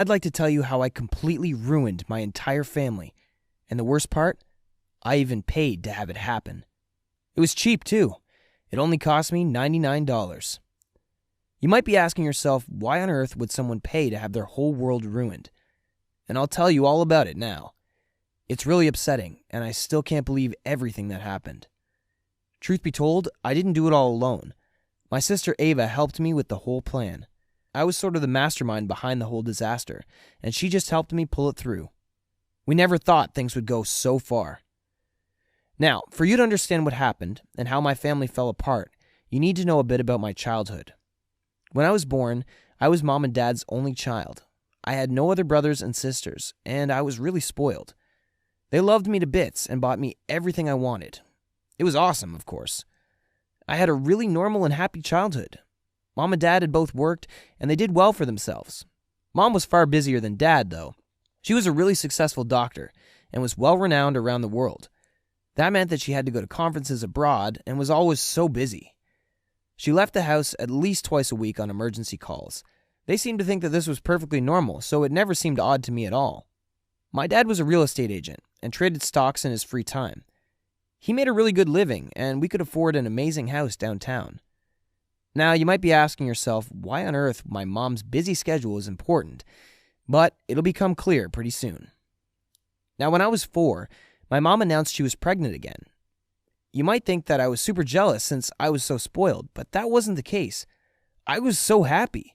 I'd like to tell you how I completely ruined my entire family. And the worst part, I even paid to have it happen. It was cheap too. It only cost me $99. You might be asking yourself, why on earth would someone pay to have their whole world ruined? And I'll tell you all about it now. It's really upsetting, and I still can't believe everything that happened. Truth be told, I didn't do it all alone. My sister Ava helped me with the whole plan. I was sort of the mastermind behind the whole disaster, and she just helped me pull it through. We never thought things would go so far. Now, for you to understand what happened and how my family fell apart, you need to know a bit about my childhood. When I was born, I was Mom and Dad's only child. I had no other brothers and sisters, and I was really spoiled. They loved me to bits and bought me everything I wanted. It was awesome, of course. I had a really normal and happy childhood. Mom and Dad had both worked, and they did well for themselves. Mom was far busier than Dad, though. She was a really successful doctor and was well-renowned around the world. That meant that she had to go to conferences abroad and was always so busy. She left the house at least twice a week on emergency calls. They seemed to think that this was perfectly normal, so it never seemed odd to me at all. My dad was a real estate agent and traded stocks in his free time. He made a really good living, and we could afford an amazing house downtown. Now, you might be asking yourself why on earth my mom's busy schedule is important, but it'll become clear pretty soon. Now, when I was 4, my mom announced she was pregnant again. You might think that I was super jealous since I was so spoiled, but that wasn't the case. I was so happy.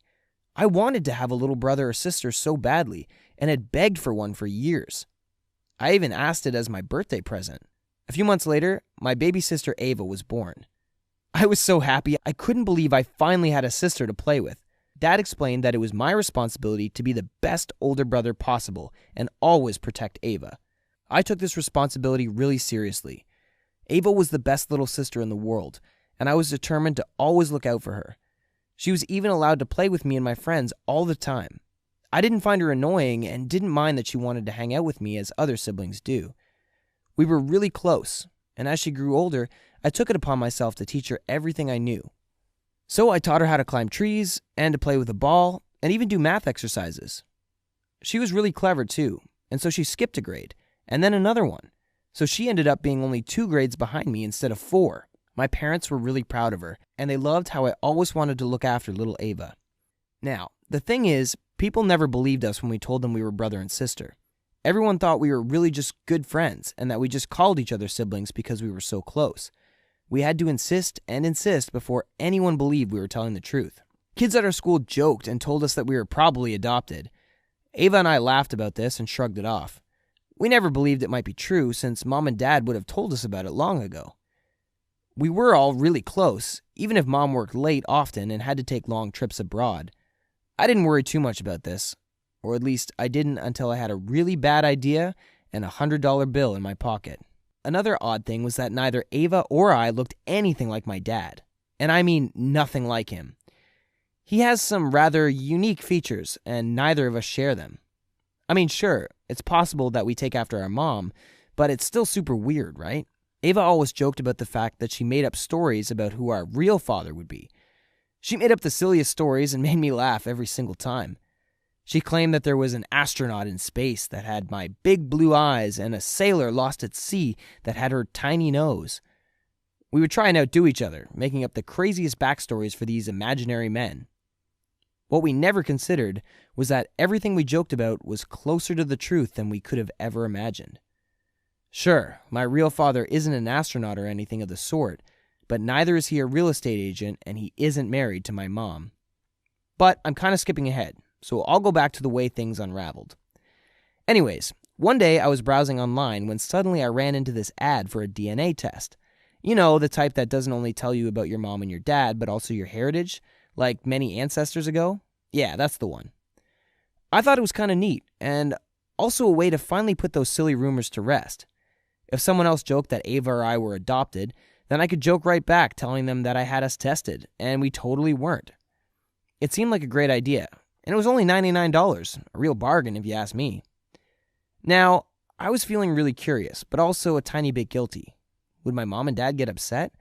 I wanted to have a little brother or sister so badly, and had begged for one for years. I even asked it as my birthday present. A few months later, my baby sister Ava was born. I was so happy, I couldn't believe I finally had a sister to play with. Dad explained that it was my responsibility to be the best older brother possible and always protect Ava. I took this responsibility really seriously. Ava was the best little sister in the world, and I was determined to always look out for her. She was even allowed to play with me and my friends all the time. I didn't find her annoying and didn't mind that she wanted to hang out with me as other siblings do. We were really close, and as she grew older, I took it upon myself to teach her everything I knew. So I taught her how to climb trees and to play with a ball and even do math exercises. She was really clever too, and so she skipped a grade, and then another one. So she ended up being only 2 grades behind me instead of 4. My parents were really proud of her, and they loved how I always wanted to look after little Ava. Now, the thing is, people never believed us when we told them we were brother and sister. Everyone thought we were really just good friends, and that we just called each other siblings because we were so close. We had to insist and insist before anyone believed we were telling the truth. Kids at our school joked and told us that we were probably adopted. Ava and I laughed about this and shrugged it off. We never believed it might be true since Mom and Dad would have told us about it long ago. We were all really close, even if Mom worked late often and had to take long trips abroad. I didn't worry too much about this, or at least I didn't until I had a really bad idea and a $100 bill in my pocket. Another odd thing was that neither Ava or I looked anything like my dad, and I mean nothing like him. He has some rather unique features, and neither of us share them. I mean, sure, it's possible that we take after our mom, but it's still super weird, right? Ava always joked about the fact that she made up stories about who our real father would be. She made up the silliest stories and made me laugh every single time. She claimed that there was an astronaut in space that had my big blue eyes and a sailor lost at sea that had her tiny nose. We would try and outdo each other, making up the craziest backstories for these imaginary men. What we never considered was that everything we joked about was closer to the truth than we could have ever imagined. Sure, my real father isn't an astronaut or anything of the sort, but neither is he a real estate agent, and he isn't married to my mom. But I'm kind of skipping ahead, so I'll go back to the way things unraveled. Anyways, one day I was browsing online when suddenly I ran into this ad for a DNA test. You know, the type that doesn't only tell you about your mom and your dad, but also your heritage, like many ancestors ago. Yeah, that's the one. I thought it was kind of neat, and also a way to finally put those silly rumors to rest. If someone else joked that Ava or I were adopted, then I could joke right back telling them that I had us tested, and we totally weren't. It seemed like a great idea, and it was only $99, a real bargain if you ask me. Now, I was feeling really curious, but also a tiny bit guilty. Would my mom and dad get upset?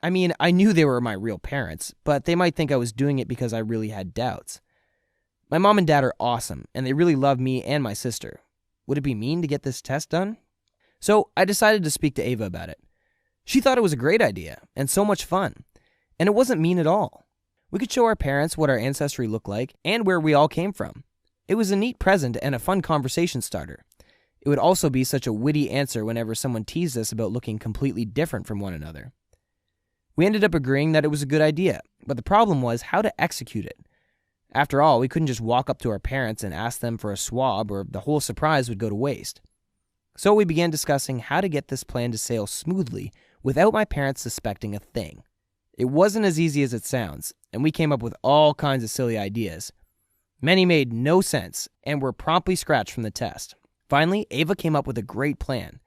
I mean, I knew they were my real parents, but they might think I was doing it because I really had doubts. My mom and dad are awesome, and they really love me and my sister. Would it be mean to get this test done? So I decided to speak to Ava about it. She thought it was a great idea and so much fun, and it wasn't mean at all. We could show our parents what our ancestry looked like and where we all came from. It was a neat present and a fun conversation starter. It would also be such a witty answer whenever someone teased us about looking completely different from one another. We ended up agreeing that it was a good idea, but the problem was how to execute it. After all, we couldn't just walk up to our parents and ask them for a swab, or the whole surprise would go to waste. So we began discussing how to get this plan to sail smoothly without my parents suspecting a thing. It wasn't as easy as it sounds, and we came up with all kinds of silly ideas. Many made no sense and were promptly scratched from the test. Finally, Ava came up with a great plan.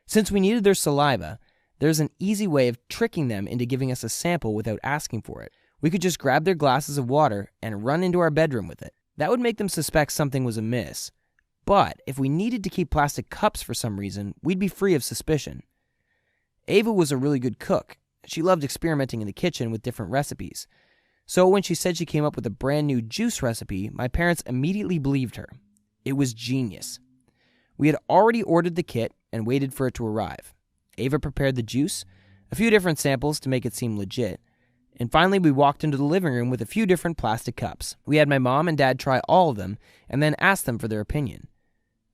Since we needed their saliva, there's an easy way of tricking them into giving us a sample without asking for it. We could just grab their glasses of water and run into our bedroom with it. That would make them suspect something was amiss. But if we needed to keep plastic cups for some reason, we'd be free of suspicion. Ava was a really good cook. She loved experimenting in the kitchen with different recipes. So when she said she came up with a brand new juice recipe, my parents immediately believed her. It was genius. We had already ordered the kit and waited for it to arrive. Ava prepared the juice, a few different samples to make it seem legit, and finally we walked into the living room with a few different plastic cups. We had my mom and dad try all of them and then asked them for their opinion.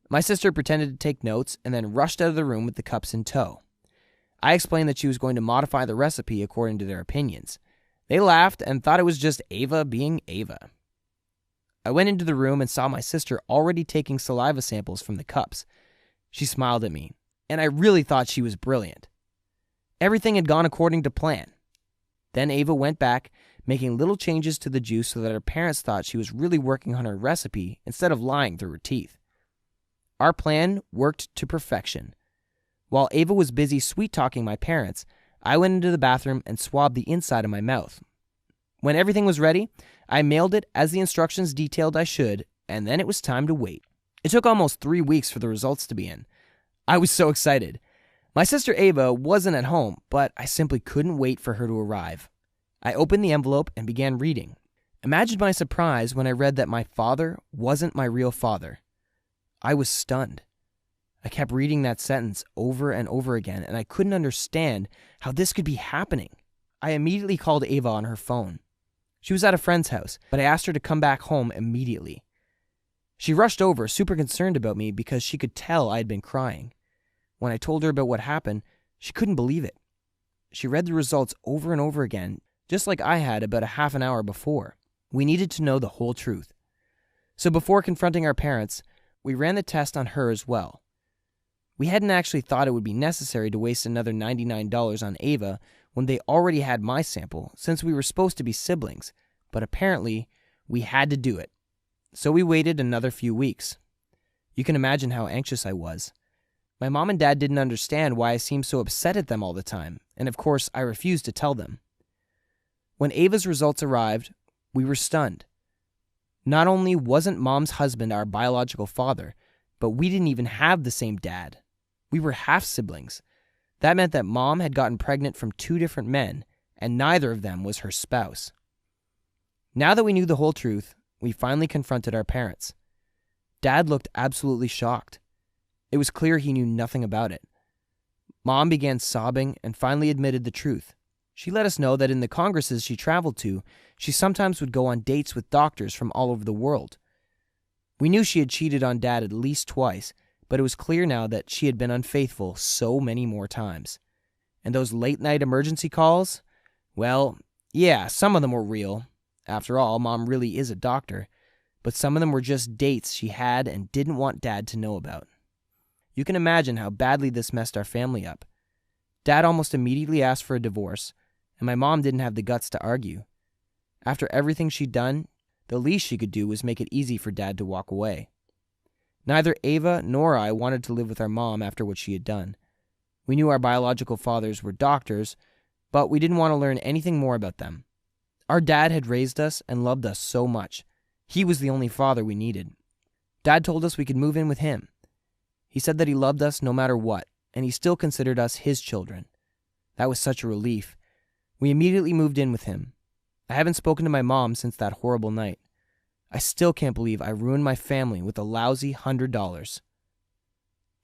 My sister pretended to take notes and then rushed out of the room with the cups in tow. I explained that she was going to modify the recipe according to their opinions. They laughed and thought it was just Ava being Ava. I went into the room and saw my sister already taking saliva samples from the cups. She smiled at me, and I really thought she was brilliant. Everything had gone according to plan. Then Ava went back, making little changes to the juice so that her parents thought she was really working on her recipe instead of lying through her teeth. Our plan worked to perfection. While Ava was busy sweet-talking my parents, I went into the bathroom and swabbed the inside of my mouth. When everything was ready, I mailed it as the instructions detailed I should, and then it was time to wait. It took almost 3 weeks for the results to be in. I was so excited. My sister Ava wasn't at home, but I simply couldn't wait for her to arrive. I opened the envelope and began reading. Imagine my surprise when I read that my father wasn't my real father. I was stunned. I kept reading that sentence over and over again, and I couldn't understand how this could be happening. I immediately called Ava on her phone. She was at a friend's house, but I asked her to come back home immediately. She rushed over, super concerned about me because she could tell I had been crying. When I told her about what happened, she couldn't believe it. She read the results over and over again, just like I had about a half an hour before. We needed to know the whole truth. So before confronting our parents, we ran the test on her as well. We hadn't actually thought it would be necessary to waste another $99 on Ava when they already had my sample, since we were supposed to be siblings, but apparently we had to do it. So we waited another few weeks. You can imagine how anxious I was. My mom and dad didn't understand why I seemed so upset at them all the time, and of course I refused to tell them. When Ava's results arrived, we were stunned. Not only wasn't Mom's husband our biological father, but we didn't even have the same dad. We were half-siblings. That meant that Mom had gotten pregnant from 2 different men, and neither of them was her spouse. Now that we knew the whole truth, we finally confronted our parents. Dad looked absolutely shocked. It was clear he knew nothing about it. Mom began sobbing and finally admitted the truth. She let us know that in the congresses she traveled to, she sometimes would go on dates with doctors from all over the world. We knew she had cheated on Dad at least twice, but it was clear now that she had been unfaithful so many more times. And those late-night emergency calls? Well, yeah, some of them were real. After all, Mom really is a doctor. But some of them were just dates she had and didn't want Dad to know about. You can imagine how badly this messed our family up. Dad almost immediately asked for a divorce, and my mom didn't have the guts to argue. After everything she'd done, the least she could do was make it easy for Dad to walk away. Neither Ava nor I wanted to live with our mom after what she had done. We knew our biological fathers were doctors, but we didn't want to learn anything more about them. Our dad had raised us and loved us so much. He was the only father we needed. Dad told us we could move in with him. He said that he loved us no matter what, and he still considered us his children. That was such a relief. We immediately moved in with him. I haven't spoken to my mom since that horrible night. I still can't believe I ruined my family with a lousy $100.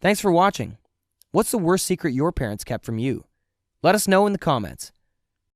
Thanks for watching. What's the worst secret your parents kept from you? Let us know in the comments.